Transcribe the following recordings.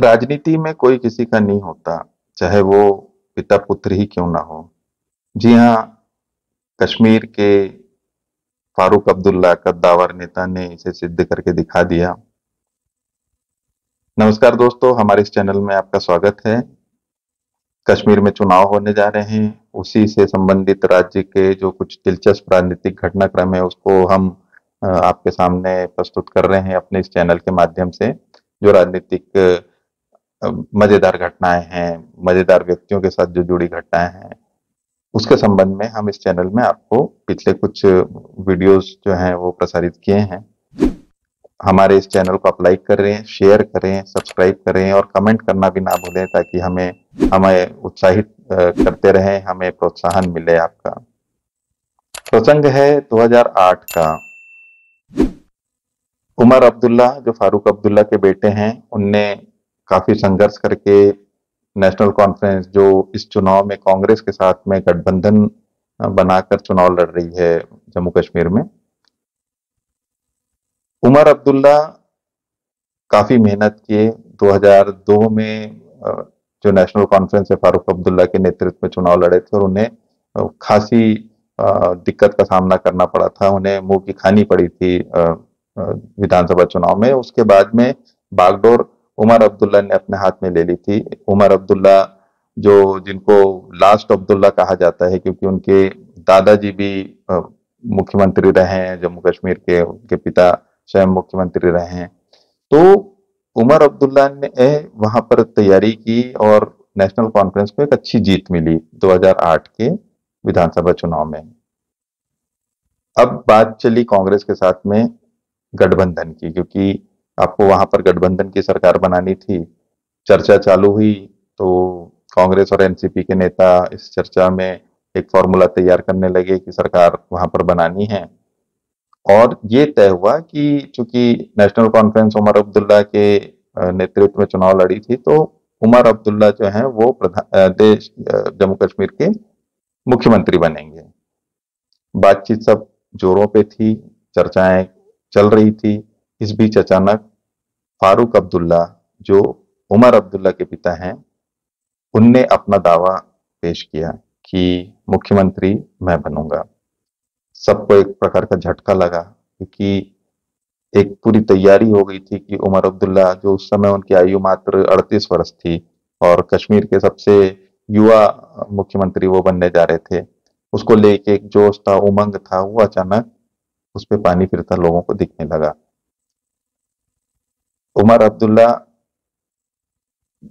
राजनीति में कोई किसी का नहीं होता, चाहे वो पिता पुत्र ही क्यों ना हो। जी हाँ, कश्मीर के फारूक अब्दुल्ला कद्दावर नेता ने इसे सिद्ध करके दिखा दिया। नमस्कार दोस्तों, हमारे इस चैनल में आपका स्वागत है। कश्मीर में चुनाव होने जा रहे हैं, उसी से संबंधित राज्य के जो कुछ दिलचस्प राजनीतिक घटनाक्रम है उसको हम आपके सामने प्रस्तुत कर रहे हैं अपने इस चैनल के माध्यम से। जो राजनीतिक मजेदार घटनाएं हैं, मजेदार व्यक्तियों के साथ जो जुड़ी घटनाएं हैं, उसके संबंध में हम इस चैनल में आपको पिछले कुछ वीडियोस जो हैं वो प्रसारित किए हैं। हमारे इस चैनल को आप लाइक करें, शेयर करें, सब्सक्राइब करें और कमेंट करना भी ना भूलें ताकि हमें हमें उत्साहित करते रहें, हमें प्रोत्साहन मिले आपका। प्रसंग है 2008 का। उमर अब्दुल्ला जो फारूक अब्दुल्ला के बेटे हैं, उनने काफी संघर्ष करके नेशनल कॉन्फ्रेंस जो इस चुनाव में कांग्रेस के साथ में गठबंधन बनाकर चुनाव लड़ रही है जम्मू कश्मीर में। उमर अब्दुल्ला काफी मेहनत किए। 2002 में जो नेशनल कॉन्फ्रेंस है फारूक अब्दुल्ला के नेतृत्व में चुनाव लड़े थे और उन्हें खासी दिक्कत का सामना करना पड़ा था, उन्हें मुंह की खानी पड़ी थी विधानसभा चुनाव में। उसके बाद में बागडोर उमर अब्दुल्ला ने अपने हाथ में ले ली थी। उमर अब्दुल्ला जो जिनको लास्ट अब्दुल्ला कहा जाता है क्योंकि उनके दादाजी भी मुख्यमंत्री रहे हैं जम्मू कश्मीर के, उनके पिता स्वयं मुख्यमंत्री रहे हैं। तो उमर अब्दुल्ला ने वहां पर तैयारी की और नेशनल कॉन्फ्रेंस को एक अच्छी जीत मिली 2008 के विधानसभा चुनाव में। अब बात चली कांग्रेस के साथ में गठबंधन की, क्योंकि आपको वहां पर गठबंधन की सरकार बनानी थी। चर्चा चालू हुई तो कांग्रेस और एनसीपी के नेता इस चर्चा में एक फॉर्मूला तैयार करने लगे कि सरकार वहां पर बनानी है। और ये तय हुआ कि चूंकि नेशनल कॉन्फ्रेंस उमर अब्दुल्ला के नेतृत्व में चुनाव लड़ी थी, तो उमर अब्दुल्ला जो है वो देश जम्मू कश्मीर के मुख्यमंत्री बनेंगे। बातचीत सब जोरों पे थी, चर्चाएं चल रही थी। इस बीच अचानक फारूक अब्दुल्ला जो उमर अब्दुल्ला के पिता हैं, उनने अपना दावा पेश किया कि मुख्यमंत्री मैं बनूंगा। सबको एक प्रकार का झटका लगा क्योंकि एक पूरी तैयारी हो गई थी कि उमर अब्दुल्ला जो उस समय उनकी आयु मात्र 38 वर्ष थी और कश्मीर के सबसे युवा मुख्यमंत्री वो बनने जा रहे थे। उसको लेके एक जोश था, उमंग था, वो अचानक उस पे पानी फिरता लोगों को दिखने लगा। उमर अब्दुल्ला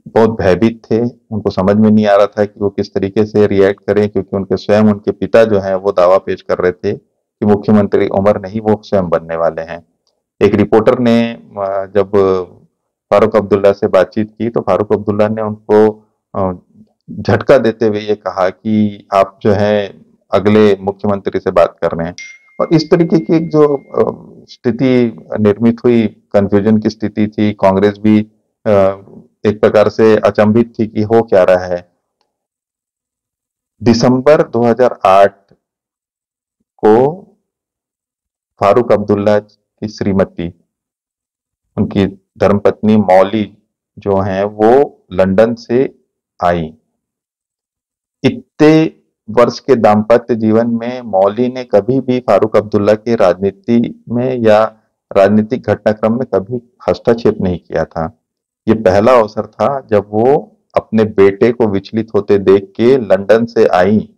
बहुत भयभीत थे, उनको समझ में नहीं आ रहा था कि वो किस तरीके से रिएक्ट करें, क्योंकि उनके स्वयं उनके पिता जो हैं वो दावा पेश कर रहे थे कि मुख्यमंत्री उमर नहीं, वो स्वयं बनने वाले हैं। एक रिपोर्टर ने जब फारूक अब्दुल्ला से बातचीत की तो फारूक अब्दुल्ला ने उनको झटका देते हुए ये कहा कि आप जो है अगले मुख्यमंत्री से बात कर रहे हैं। और इस तरीके की एक जो स्थिति निर्मित हुई, कंफ्यूजन की स्थिति थी। कांग्रेस भी एक प्रकार से अचंभित थी कि हो क्या रहा है। दिसंबर 2008 को फारूक अब्दुल्ला की श्रीमती, उनकी धर्मपत्नी मौली जो हैं वो लंदन से आई। इतने वर्ष के दाम्पत्य जीवन में मौली ने कभी भी फारूक अब्दुल्ला के राजनीति में या राजनीतिक घटनाक्रम में कभी हस्तक्षेप नहीं किया था। ये पहला अवसर था जब वो अपने बेटे को विचलित होते देख के लंदन से आई।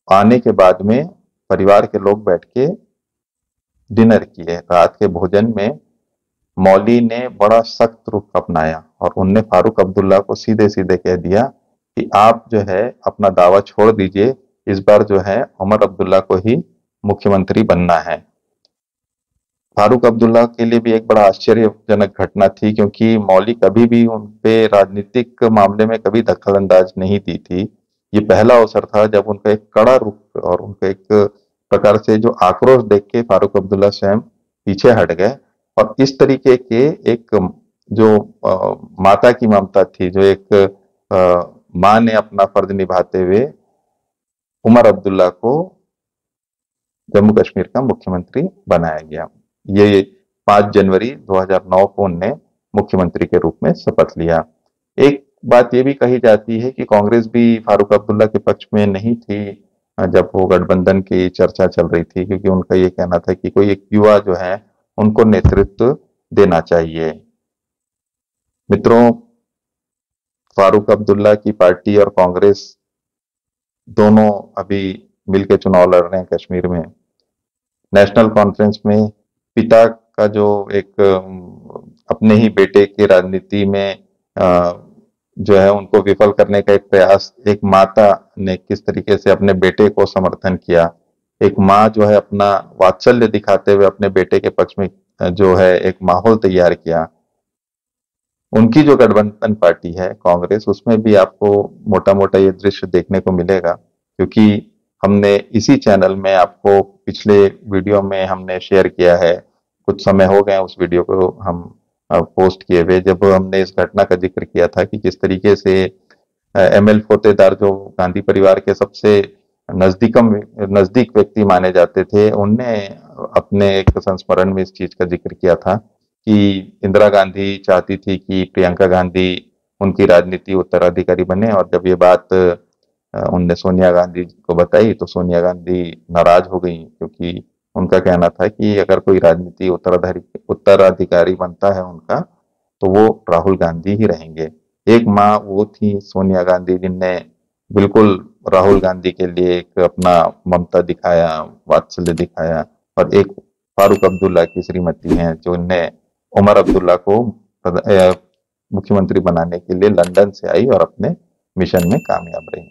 आने के बाद में परिवार के लोग बैठ के डिनर किए। रात के भोजन में मौली ने बड़ा सख्त रुख अपनाया और उनने फारूक अब्दुल्ला को सीधे सीधे कह दिया कि आप जो है अपना दावा छोड़ दीजिए, इस बार जो है उमर अब्दुल्ला को ही मुख्यमंत्री बनना है। फारूक अब्दुल्ला के लिए भी एक बड़ा आश्चर्यजनक घटना थी, क्योंकि मौली कभी भी उन पे राजनीतिक मामले में कभी दखलंदाज नहीं दी थी। ये पहला अवसर था जब उनका एक कड़ा रुख और उनका एक प्रकार से जो आक्रोश देख के फारूक अब्दुल्ला स्वयं पीछे हट गए। और इस तरीके के एक जो माता की ममता थी, जो एक माँ ने अपना फर्ज निभाते हुए उमर अब्दुल्ला को जम्मू कश्मीर का मुख्यमंत्री बनाया गया। ये 5 जनवरी 2009 को उनने मुख्यमंत्री के रूप में शपथ लिया। एक बात ये भी कही जाती है कि कांग्रेस भी फारूक अब्दुल्ला के पक्ष में नहीं थी जब वो गठबंधन की चर्चा चल रही थी, क्योंकि उनका ये कहना था कि कोई एक युवा जो है उनको नेतृत्व देना चाहिए। मित्रों, फारूक अब्दुल्ला की पार्टी और कांग्रेस दोनों अभी मिलकर चुनाव लड़ रहे हैं कश्मीर में। नेशनल कॉन्फ्रेंस में पिता का जो एक अपने ही बेटे की राजनीति में जो है उनको विफल करने का एक प्रयास, एक माता ने किस तरीके से अपने बेटे को समर्थन किया, एक माँ जो है अपना वात्सल्य दिखाते हुए अपने बेटे के पक्ष में जो है एक माहौल तैयार किया। उनकी जो गठबंधन पार्टी है कांग्रेस, उसमें भी आपको मोटा मोटा ये दृश्य देखने को मिलेगा, क्योंकि हमने इसी चैनल में आपको पिछले वीडियो में हमने शेयर किया है। कुछ समय हो गए उस वीडियो को हम पोस्ट किए हुए, जब हमने इस घटना का जिक्र किया था कि किस तरीके से एमएल फोतेदार जो गांधी परिवार के सबसे नजदीक व्यक्ति माने जाते थे, उनने अपने एक संस्मरण में इस चीज का जिक्र किया था कि इंदिरा गांधी चाहती थी कि प्रियंका गांधी उनकी राजनीति उत्तराधिकारी बने, और जब ये बात उनने सोनिया गांधी को बताई तो सोनिया गांधी नाराज हो गई, क्योंकि उनका कहना था कि अगर कोई राजनीति उत्तराधिकारी बनता है उनका, तो वो राहुल गांधी ही रहेंगे। एक माँ वो थी सोनिया गांधी जिनने बिल्कुल राहुल गांधी के लिए एक अपना ममता दिखाया, वात्सल्य दिखाया, और एक फारूक अब्दुल्ला की श्रीमती हैं जो ने उमर अब्दुल्ला को मुख्यमंत्री बनाने के लिए लंदन से आई और अपने मिशन में कामयाब रही।